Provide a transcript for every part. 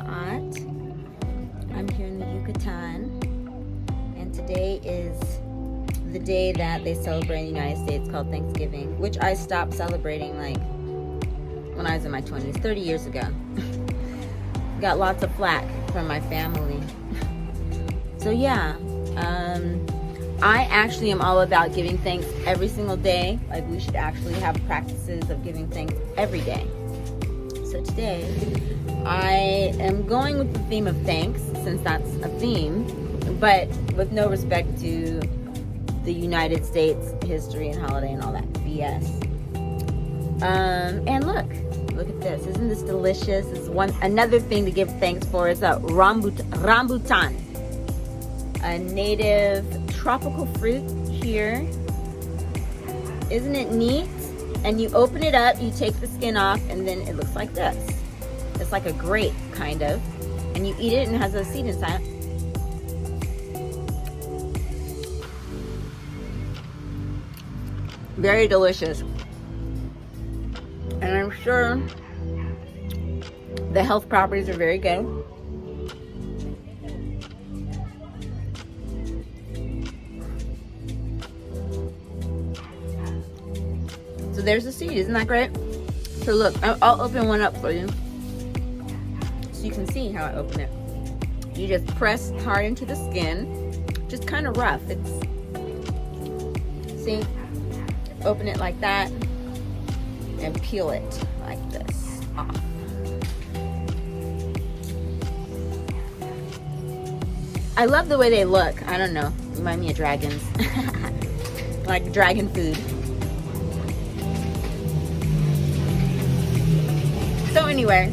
Ma'at. I'm here in the Yucatan, and today is the day that they celebrate in the United States called Thanksgiving, which I stopped celebrating like when I was in my 20s, 30 years ago. Got lots of flack from my family. So yeah, I actually am all about giving thanks every single day. Like, we should actually have practices of giving thanks every day. So today, I am going with the theme of thanks, since that's a theme, but with no respect to the United States history and holiday and all that BS. And look at this. Isn't this delicious? This is another thing to give thanks for is a rambutan, a native tropical fruit here. Isn't it neat? And you open it up, you take the skin off, and then it looks like this. It's like a grape, kind of. And you eat it, and it has a seed inside. Very delicious. And I'm sure the health properties are very good. So there's the seed, isn't that great? So look, I'll open one up for you so you can see how I open it. You just press hard into the skin, just kind of rough. See, open it like that and peel it like this off. I love the way they look. I don't know, remind me of dragons. Like dragon food. So anyway,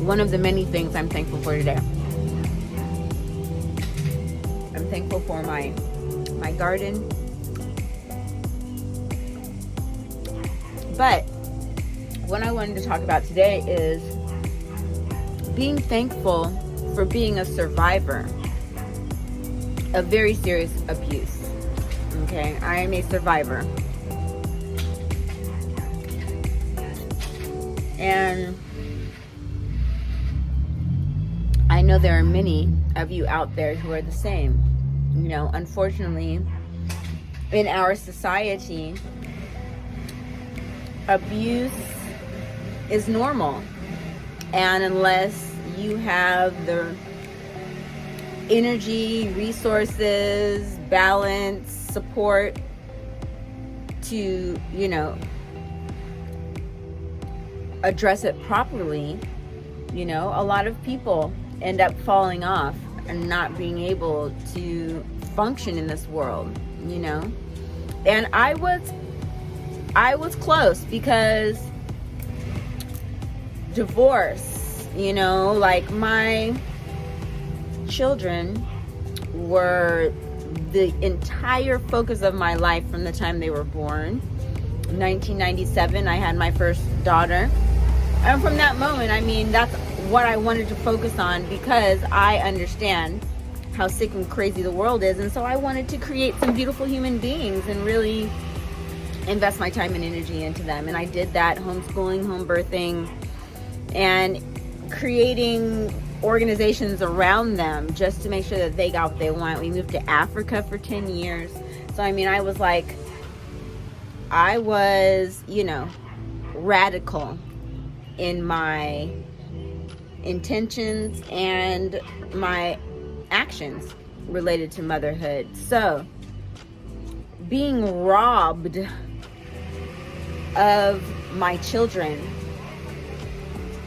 one of the many things I'm thankful for today. I'm thankful for my garden. But what I wanted to talk about today is being thankful for being a survivor of very serious abuse. Okay, I am a survivor. And I know there are many of you out there who are the same. You know, unfortunately, in our society, abuse is normal. And unless you have the energy, resources, balance, support to, you know, address it properly, you know, a lot of people end up falling off and not being able to function in this world, you know. And I was close, because divorce, you know, like my children were the entire focus of my life from the time they were born. In 1997, I had my first daughter. And from that moment, I mean, that's what I wanted to focus on, because I understand how sick and crazy the world is. And so I wanted to create some beautiful human beings and really invest my time and energy into them. And I did that, homeschooling, home birthing, and creating organizations around them just to make sure that they got what they want. We moved to Africa for 10 years. So, I mean, I was, you know, radical in my intentions and my actions related to motherhood. So, being robbed of my children,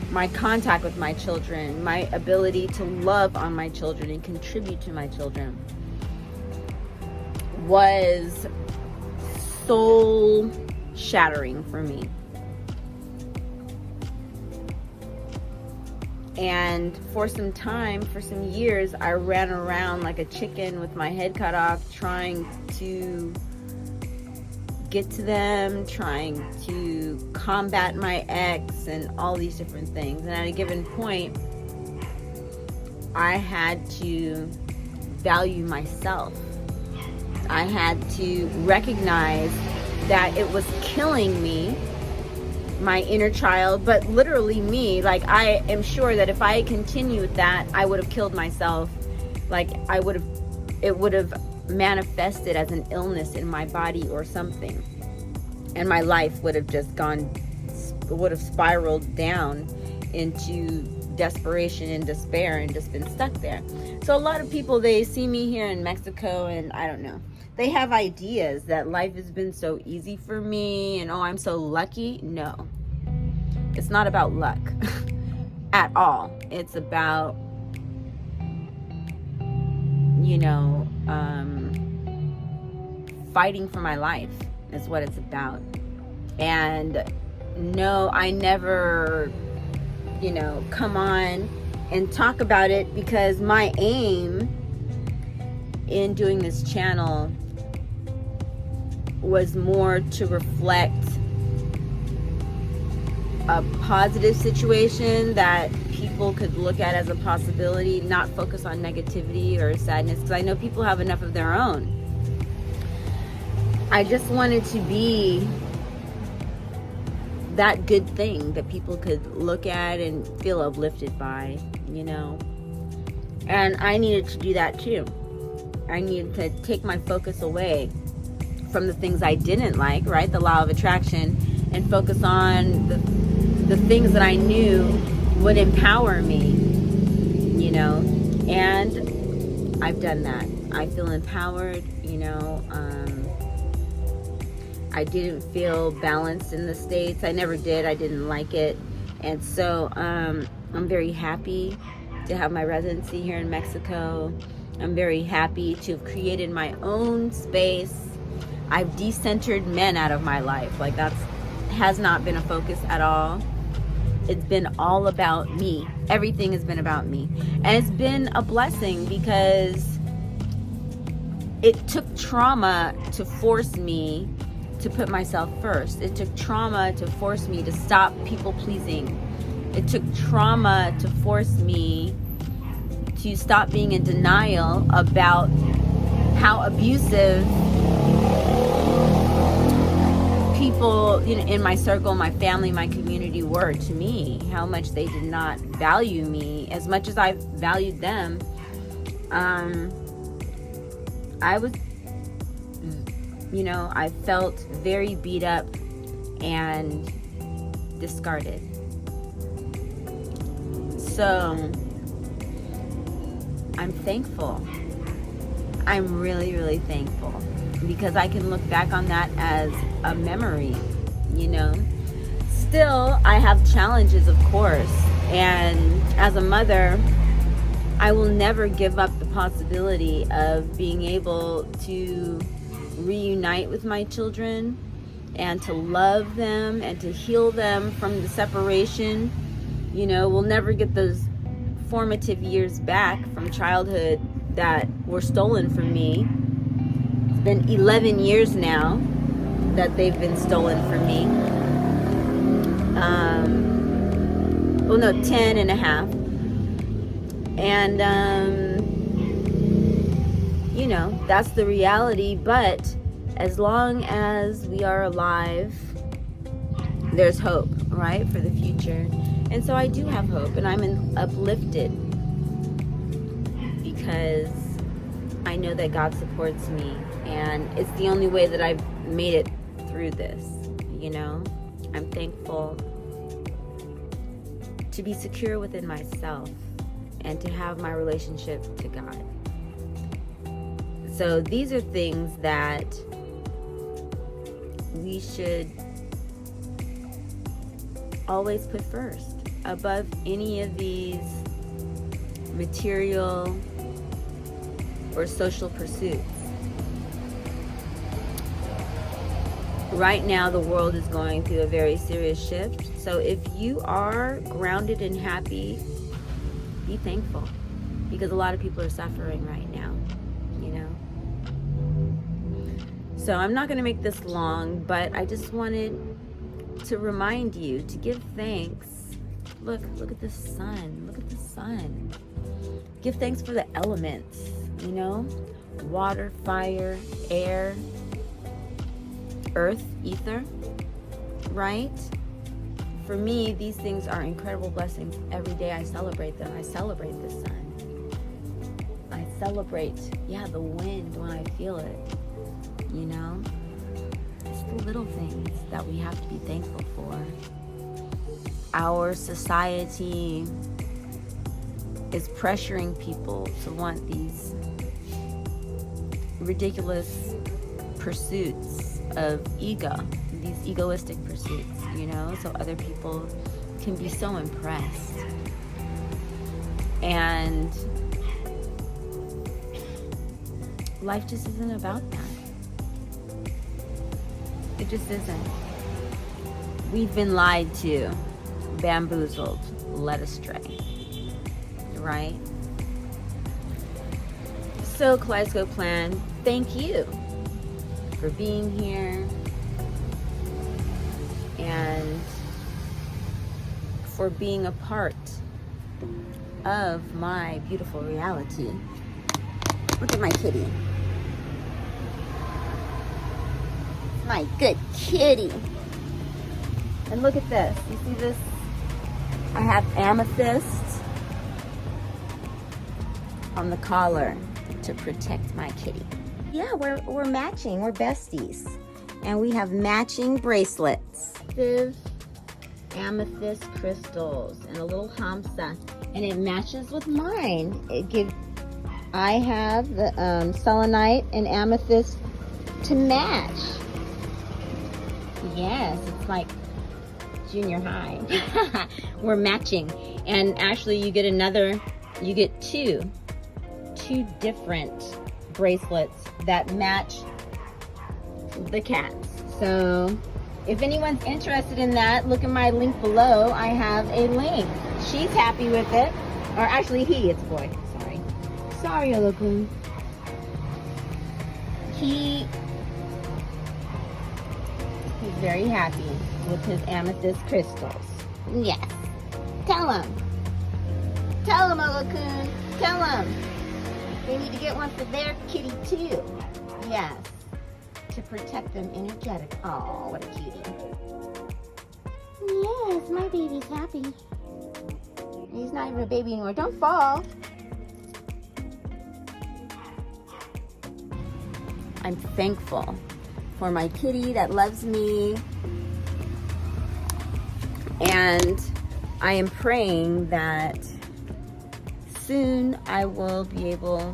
my contact with my children, my ability to love on my children and contribute to my children was soul shattering for me. And for some time, for some years, I ran around like a chicken with my head cut off, trying to get to them, trying to combat my ex and all these different things. And at a given point, I had to value myself. I had to recognize that it was killing me my inner child, but literally me. Like, I am sure that if I continued with that, I would have killed myself. Like, it would have manifested as an illness in my body or something. And my life would have just spiraled down into desperation and despair and just been stuck there. So a lot of people, they see me here in Mexico, and I don't know, they have ideas that life has been so easy for me and, oh, I'm so lucky. No, it's not about luck at all. It's about, fighting for my life is what it's about. And no, I never, come on and talk about it, because my aim in doing this channel was more to reflect a positive situation that people could look at as a possibility, not focus on negativity or sadness, because I know people have enough of their own. I just wanted to be that good thing that people could look at and feel uplifted by, And I needed to do that too. I needed to take my focus away from the things I didn't like, right? The law of attraction, and focus on the things that I knew would empower me, And I've done that. I feel empowered, I didn't feel balanced in the States. I never did. I didn't like it. And so I'm very happy to have my residency here in Mexico. I'm very happy to have created my own space. I've decentered men out of my life. Like, has not been a focus at all. It's been all about me. Everything has been about me. And it's been a blessing, because it took trauma to force me to put myself first. It took trauma to force me to stop people pleasing. It took trauma to force me to stop being in denial about how abusive people in my circle, my family, my community were to me. How much they did not value me as much as I valued them. I was, I felt very beat up and discarded. So I'm thankful. I'm really, really thankful, because I can look back on that as a memory, Still, I have challenges, of course. And as a mother, I will never give up the possibility of being able to reunite with my children and to love them and to heal them from the separation. We'll never get those formative years back from childhood that were stolen from me. It's been 11 years now that they've been stolen from me. 10 and a half. And, that's the reality. But as long as we are alive, there's hope, right, for the future. And so I do have hope, and I'm uplifted, because I know that God supports me, and it's the only way that I've made it through this. I'm thankful to be secure within myself and to have my relationship to God. So these are things that we should always put first, above any of these material or social pursuits. Right now, the world is going through a very serious shift. So if you are grounded and happy, be thankful, because a lot of people are suffering right now, So I'm not going to make this long, but I just wanted to remind you to give thanks. Look at the sun. Look at the sun. Give thanks for the elements, water, fire, air, earth, ether, right? for me, these things are incredible blessings. Every day I celebrate them. I celebrate the sun. I celebrate, the wind when I feel it, you know? It's the little things that we have to be thankful for. Our society is pressuring people to want these ridiculous pursuits of ego, these egoistic pursuits, you know, so other people can be so impressed. And life just isn't about that. It just isn't. We've been lied to, bamboozled, led astray, right? So, Kaleidoscope Klan, thank you for being here and for being a part of my beautiful reality. Look at my kitty. My good kitty. And look at this. You see this? I have amethyst on the collar to protect my kitty. Yeah, we're matching. We're besties. And we have matching bracelets. This amethyst crystals and a little hamsa. And it matches with mine. I have the selenite and amethyst to match. Yes, it's like junior high. We're matching. And actually you get two different bracelets that match the cats. So if anyone's interested in that, look at my link below. I have a link. She's happy with it. Or actually it's a boy. Sorry, Olokun. He's very happy with his amethyst crystals. Yes. Tell him, Olokun. Tell him. They need to get one for their kitty too. Yes. To protect them energetic. Oh, what a cutie. Yes, my baby's happy. He's not even a baby anymore. Don't fall. I'm thankful for my kitty that loves me. And I am praying that soon I will be able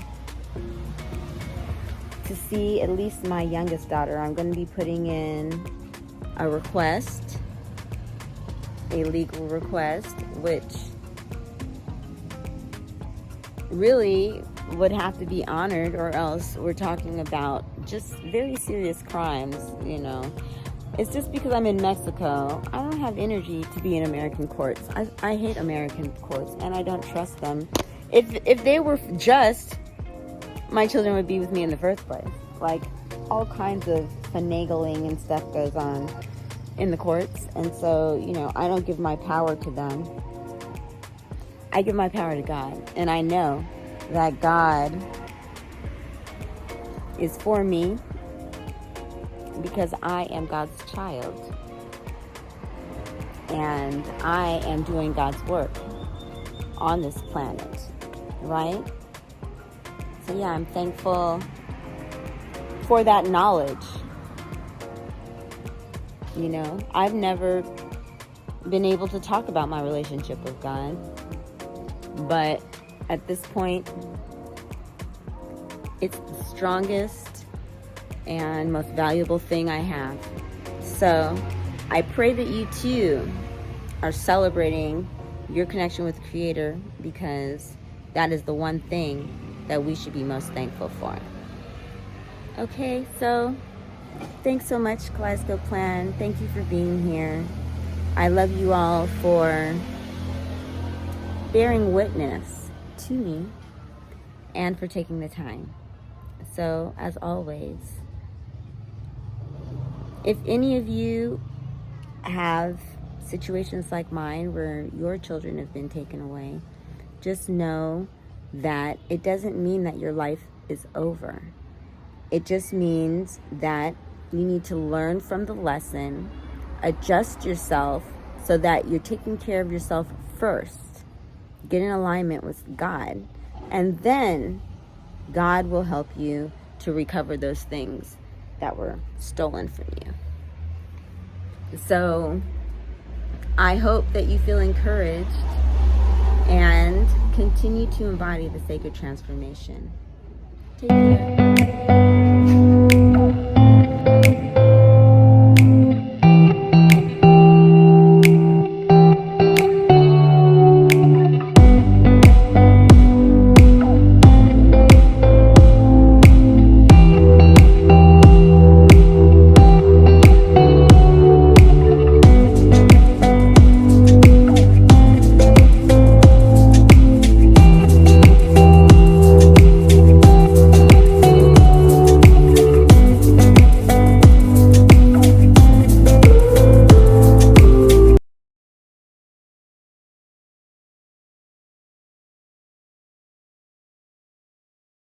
to see at least my youngest daughter. I'm going to be putting in a request, a legal request, which really would have to be honored, or else we're talking about just very serious crimes, you know. It's just because I'm in Mexico, I don't have energy to be in American courts. I hate American courts, and I don't trust them. If they were just, my children would be with me in the first place. Like, all kinds of finagling and stuff goes on in the courts, and so, you know, I don't give my power to them. I give my power to God, and I know that God is for me because I am God's child and I am doing God's work on this planet, right? So yeah, I'm thankful for that knowledge. You know, I've never been able to talk about my relationship with God, but at this point, it's the strongest and most valuable thing I have. So I pray that you too are celebrating your connection with the Creator, because that is the one thing that we should be most thankful for. Okay, so thanks so much, Kaleidoscope Klan. Thank you for being here. I love you all for bearing witness to me and for taking the time. So, as always, if any of you have situations like mine where your children have been taken away, just know that it doesn't mean that your life is over. It just means that you need to learn from the lesson, adjust yourself, so that you're taking care of yourself first. Get in alignment with God, and then God will help you to recover those things that were stolen from you. So I hope that you feel encouraged and continue to embody the sacred transformation. Take care.